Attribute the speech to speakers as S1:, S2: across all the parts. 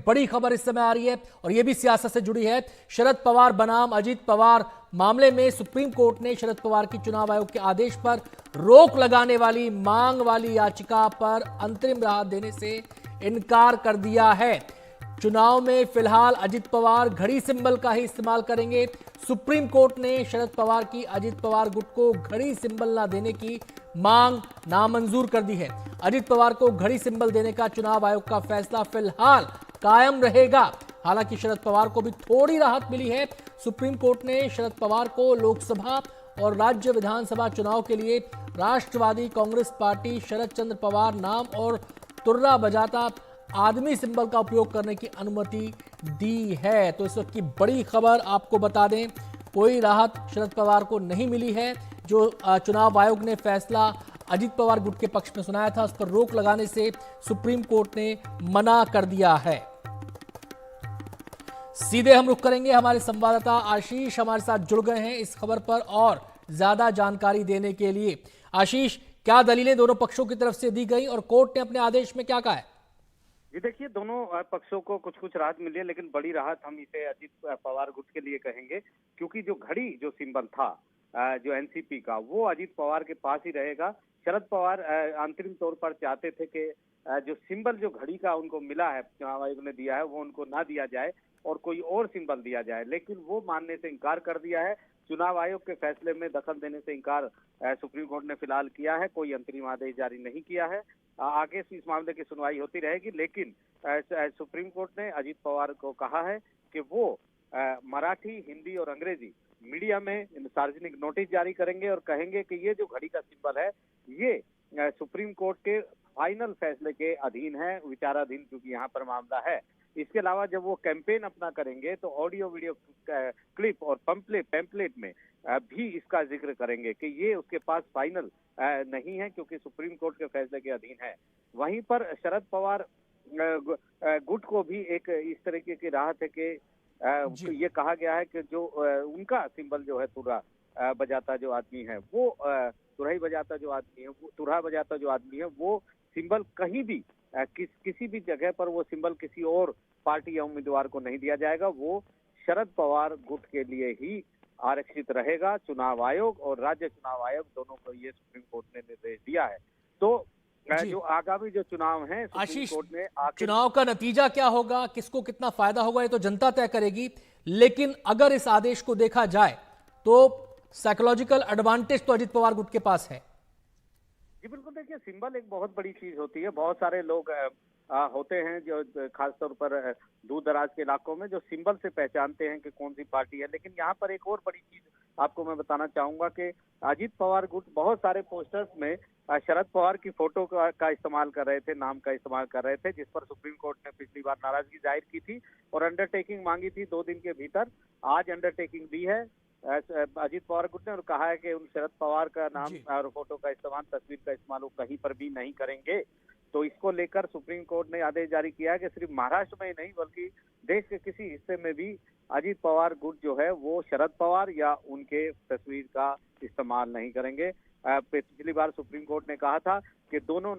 S1: बड़ी खबर इस समय आ रही है और यह भी सियासत से जुड़ी है। शरद पवार बनाम अजीत पवार मामले में सुप्रीम कोर्ट ने शरद पवार की चुनाव आयोग के आदेश पर रोक लगाने वाली मांग वाली याचिका पर अंतरिम राहत देने से इनकार कर दिया है। चुनाव में फिलहाल अजीत पवार घड़ी सिंबल का ही इस्तेमाल करेंगे। सुप्रीम कोर्ट ने शरद पवार की अजीत पवार गुट को घड़ी सिंबल न देने की मांग नामंजूर कर दी है। अजीत पवार को घड़ी सिंबल देने का चुनाव आयोग का फैसला फिलहाल कायम रहेगा। हालांकि शरद पवार को भी थोड़ी राहत मिली है। सुप्रीम कोर्ट ने शरद पवार को लोकसभा और राज्य विधानसभा चुनाव के लिए राष्ट्रवादी कांग्रेस पार्टी शरद चंद्र पवार नाम और तुर्रा बजाता आदमी सिंबल का उपयोग करने की अनुमति दी है। तो इस वक्त की बड़ी खबर आपको बता दें, कोई राहत शरद पवार को नहीं मिली है। जो चुनाव आयोग ने फैसला अजीत पवार गुट के पक्ष में सुनाया था, उस पर रोक लगाने से सुप्रीम कोर्ट ने मना कर दिया है। सीधे हम रुख करेंगे, हमारे संवाददाता आशीष हमारे साथ जुड़ गए हैं इस खबर पर और ज्यादा जानकारी देने के लिए। आशीष, क्या दलीलें दोनों पक्षों की तरफ से दी गई और कोर्ट ने अपने आदेश में क्या कहा है?
S2: जी देखिए, दोनों पक्षों को कुछ कुछ राहत मिली है, लेकिन बड़ी राहत हम इसे अजीत पवार गुट के लिए कहेंगे, क्योंकि जो घड़ी जो सिंबल था जो एनसीपी का, वो अजीत पवार के पास ही रहेगा। शरद पवार अंतरिम तौर पर चाहते थे कि जो सिंबल जो घड़ी का उनको मिला है, चुनाव आयोग ने दिया है, वो उनको ना दिया जाए और कोई और सिंबल दिया जाए, लेकिन वो मानने से इनकार कर दिया है। चुनाव आयोग के फैसले में दखल देने से इनकार सुप्रीम कोर्ट ने फिलहाल किया है। कोई अंतरिम आदेश जारी नहीं किया है। आगे से इस मामले की सुनवाई होती रहेगी, लेकिन सुप्रीम कोर्ट ने अजीत पवार को कहा है कि वो मराठी, हिंदी और अंग्रेजी मीडिया में सार्वजनिक नोटिस जारी करेंगे और कहेंगे कि ये जो घड़ी का सिंबल है, ये सुप्रीम कोर्ट के फाइनल फैसले के अधीन है, विचाराधीन क्योंकि यहाँ पर मामला है। इसके अलावा जब वो कैंपेन अपना करेंगे तो ऑडियो वीडियो क्लिप और पैम्पलेट में भी इसका जिक्र करेंगे कि ये उसके पास फाइनल नहीं है, क्योंकि सुप्रीम कोर्ट के फैसले के अधीन है। वहीं पर शरद पवार गुट को भी एक इस तरीके की राहत है कि ये कहा गया है कि जो उनका सिंबल जो है तुर्रा बजाता जो आदमी है, वो तुरही बजाता जो आदमी है, वो तुरहा बजाता जो आदमी है, वो सिंबल कहीं भी किसी भी जगह पर वो सिंबल किसी और पार्टी या उम्मीदवार को नहीं दिया जाएगा। वो शरद पवार गुट के लिए ही आरक्षित रहेगा। चुनाव आयोग और राज्य चुनाव आयोग दोनों को ये सुप्रीम कोर्ट ने निर्देश दिया है। तो जो आगामी जो चुनाव है, सुप्रीम कोर्ट ने
S1: चुनाव का नतीजा क्या होगा, किसको कितना फायदा होगा, ये तो जनता तय करेगी। लेकिन अगर इस आदेश को देखा जाए तो साइकोलॉजिकल एडवांटेज तो अजीत पवार गुट के पास है।
S2: जी बिल्कुल, देखिए, सिंबल एक बहुत बड़ी चीज होती है। बहुत सारे लोग होते हैं जो खासतौर पर दूर दराज के इलाकों में जो सिंबल से पहचानते हैं कि कौन सी पार्टी है। लेकिन यहाँ पर एक और बड़ी चीज आपको मैं बताना चाहूंगा कि अजीत पवार गुट बहुत सारे पोस्टर्स में शरद पवार की फोटो का इस्तेमाल कर रहे थे, नाम का इस्तेमाल कर रहे थे, जिस पर सुप्रीम कोर्ट ने पिछली बार नाराजगी जाहिर की थी और अंडरटेकिंग मांगी थी 2 दिन के भीतर। आज अंडरटेकिंग दी है अजीत पवार गुट ने और कहा है कि उन शरद पवार का नाम और फोटो का इस्तेमाल, तस्वीर का इस्तेमाल वो कहीं पर भी नहीं करेंगे। तो इसको लेकर सुप्रीम कोर्ट ने आदेश जारी किया है कि सिर्फ महाराष्ट्र में ही नहीं बल्कि देश के किसी हिस्से में भी अजीत पवार गुट जो है वो शरद पवार या उनके तस्वीर का इस्तेमाल नहीं करेंगे। पिछली बार सुप्रीम कोर्ट ने कहा था कि दोनों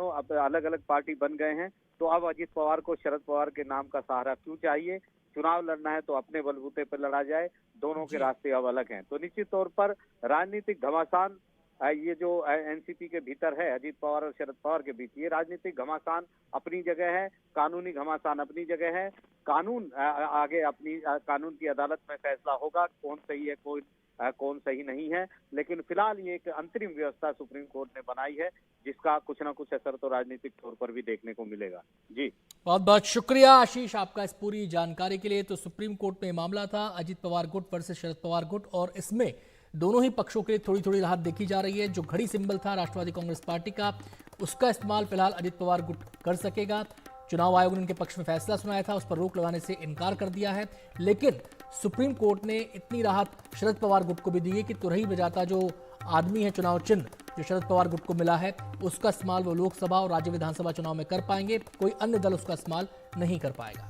S2: अब अलग अलग पार्टी बन गए हैं, तो अब अजीत पवार को शरद पवार के नाम का सहारा क्यों चाहिए? चुनाव लड़ना है तो अपने बलबूते पर लड़ा जाए। दोनों के रास्ते अब अलग हैं। तो निश्चित तौर पर राजनीतिक घमासान ये जो एनसीपी के भीतर है, अजीत पवार और शरद पवार के बीच, ये राजनीतिक घमासान अपनी जगह है, कानूनी घमासान अपनी जगह है। कानून आगे अपनी कानून की अदालत में फैसला होगा कौन सही है कौन सही नहीं है। लेकिन फिलहाल ये एक अंतरिम व्यवस्था सुप्रीम कोर्ट ने बनाई है, जिसका कुछ ना कुछ असर तो राजनीतिक तौर पर भी देखने को मिलेगा। जी
S1: बहुत बहुत शुक्रिया आशीष आपका इस पूरी जानकारी के लिए। तो सुप्रीम कोर्ट में मामला था अजीत पवार गुट वर्सेस शरद पवार गुट और इसमें दोनों ही पक्षों के लिए थोड़ी थोड़ी राहत देखी जा रही है। जो घड़ी सिंबल था राष्ट्रवादी कांग्रेस पार्टी का, उसका इस्तेमाल फिलहाल अजीत पवार गुट कर सकेगा। चुनाव आयोग ने उनके पक्ष में फैसला सुनाया था, उस पर रोक लगाने से इनकार कर दिया है। लेकिन सुप्रीम कोर्ट ने इतनी राहत शरद पवार गुट को भी दी है कि तुरही बजाता जो आदमी है, चुनाव चिन्ह जो शरद पवार गुट को मिला है, उसका इस्तेमाल वो लोकसभा और राज्य विधानसभा चुनाव में कर पाएंगे। कोई अन्य दल उसका इस्तेमाल नहीं कर पाएगा।